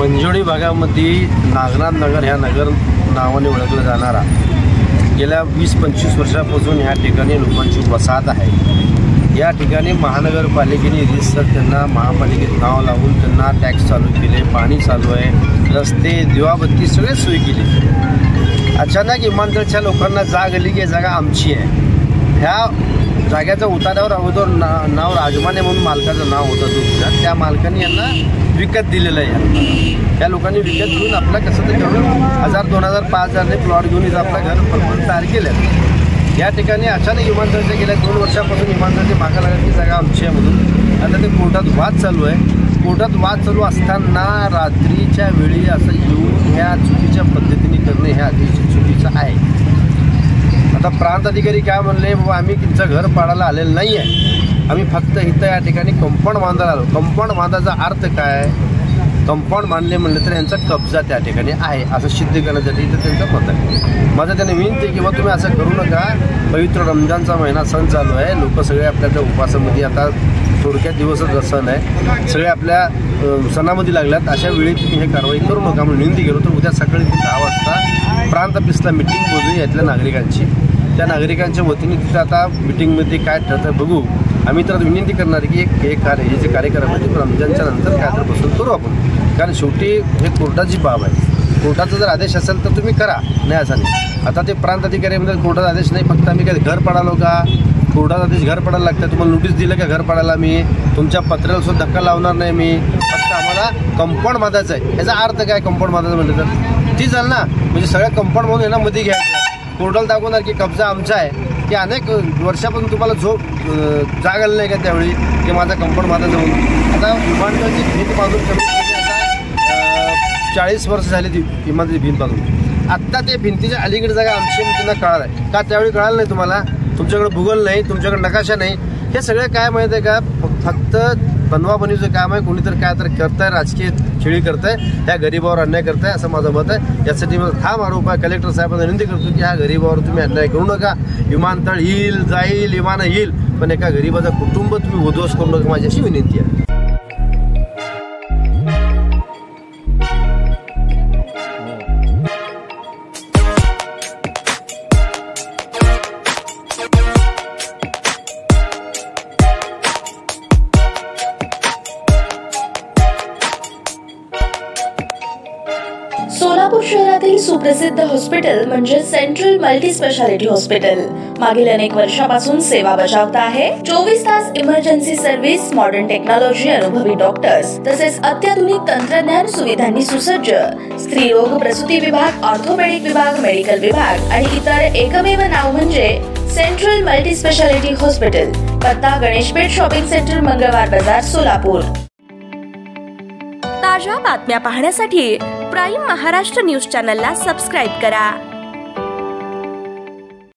मंजुळी भागामध्ये नागनाथ नगर ह्या नगर नावाने ओळखलं जाणारा गेल्या 20-25 वर्षापासून ह्या ठिकाणी लोकांची वसाहत आहे। या ठिकाणी महानगरपालिकेने रितसर त्यांना महापालिकेत नाव लावून त्यांना टॅक्स चालू केले, पाणी चालू आहे, रस्ते, दिवाबत्ती सगळे सोयी केली। अचानक विमानतळच्या लोकांना जाग आली की जागा आमची आहे। ह्या जाग्याच्या उतार्यावर अगोदर नाव राजमाने म्हणून मालकाचं नाव होतं तो, त्या मालकाने यांना विकत दिलेलं आहे। या लोकांनी विकत घेऊन आपला कसं तरी करून 1000-2000 5,000 प्लॉट घेऊन इथं आपलं घर परमनंट तयार केलं। या ठिकाणी अचानक विमानतळाच्या गेल्या 2 वर्षापासून विमानतळाची मागा लागत की जागा आमची आहे म्हणून आता ते कोर्टात वाद चालू आहे। कोर्टात वाद चालू असताना रात्रीच्या वेळी असं येऊन ह्या चुकीच्या पद्धतीने करणे हे अतिशय चुकीचं आहे। आता प्रांत अधिकारी काय म्हणले, बाबा आम्ही तुमचं घर पाडायला आलेलं नाही आहे, आम्ही फक्त इथं या ठिकाणी कंपाऊंड बांधायला आलो। कंपाऊंड बांधायचा अर्थ काय? कंपाऊंड बांधले म्हणलं तर यांचा कब्जा त्या ठिकाणी आहे असं सिद्ध करण्यासाठी इथं त्यांचं मत आहे। माझं त्यांनी विनंती की बाबा तुम्ही असं करू नका, पवित्र रमजानचा महिना सण चालू आहे, लोक सगळे आपल्या त्या उपासामध्ये आता थोडक्यात दिवसच सण आहे, सगळे आपल्या सणामध्ये लागल्यात, अशा वेळी तुम्ही हे कारवाई करू नका म्हणून विनंती केलो। तर उद्या सकाळी 10 वाजता प्रांत ऑफिसला मिटिंग बोलू यातल्या नागरिकांची, त्या नागरिकांच्या वतीने तिथं आता मिटिंगमध्ये काय ठरतं बघू। आम्ही तर विनंती करणार की हे जे कार्यक्रम आहे ते रमजानच्या नंतर काय तर बसून करू आपण, कारण शेवटी हे कोर्टाची बाब आहे। कोर्टाचा जर आदेश असेल तर तुम्ही करा, नाही असं नाही। आता ते प्रांत अधिकारी म्हणजे कोर्टाचा आदेश नाही, फक्त आम्ही काय घर पडालो का? कोर्टाचा आदेश घर पडायला लागतं, तुम्हाला नोटीस दिलं का घर पडायला? मी तुमच्या पत्र्याला सुद्धा धक्का लावणार नाही, मी फक्त आम्हाला कंपाऊंड बांधायचं आहे। याचा अर्थ काय कंपाऊंड बांधायचं म्हटलं तर ती झालं ना, म्हणजे सगळ्या कंपाऊंड म्हणून यांना मध्ये घ्यायचं, कोर्टाला दाखवणार की कब्जा आमचा आहे, की अनेक वर्षापासून तुम्हाला झोप जाग आली नाही का त्यावेळी की माझा कंपाऊंड बांधायचं म्हणून। आता विमानतळाची भीत बांधून आता 40 वर्ष झाली ती विमानाची भीत बांधून, आत्ता ते भिंतीच्या अलीकडे जागा आमची तुम्हाला कळालं आहे का? त्यावेळी कळालं नाही तुम्हाला? तुमच्याकडे भूगोल नाही, तुमच्याकडे नकाशा नाही, हे सगळे काय माहीत आहे का? फक्त बनवाबनीचं काम आहे, कोणीतरी काय तर करताय, राजकीय खेळी करताय, ह्या गरीबावर अन्याय करताय असं माझं मत आहे। यासाठी मला ठाम आरोप आहे। कलेक्टर साहेबांना विनंती करतो की ह्या गरीबावर तुम्ही अन्याय करू नका। विमानतळ येईल जाईल, विमानं येईल, पण एका गरीबाचं कुटुंब तुम्ही उद्ध्वस्त करू नका, माझी अशी विनंती आहे। सोलापूर शहरातील सुप्रसिद्ध हॉस्पिटल म्हणजे सेंट्रल मल्टी स्पेशालिटी हॉस्पिटल मागील अनेक वर्षापासून सेवा बजावत आहे। 24 तास इमर्जन्सी सर्व्हिस, मॉडर्न टेक्नॉलॉजी, अनुभवी डॉक्टर्स तसेच अत्याधुनिक तंत्रज्ञान सुविधांनी सुसज्ज स्त्रीरोग प्रसूती विभाग, ऑर्थोपेडिक विभाग, मेडिकल विभाग आणि इतर एकमेव नाव म्हणजे सेंट्रल मल्टी स्पेशालिटी हॉस्पिटल। पत्ता गणेशपेठ शॉपिंग सेंटर, मंगळवार बाजार, सोलापूर। ताज्या बातम्या पाहण्यासाठी प्राईम महाराष्ट्र न्यूज चॅनलला सबस्क्राईब करा।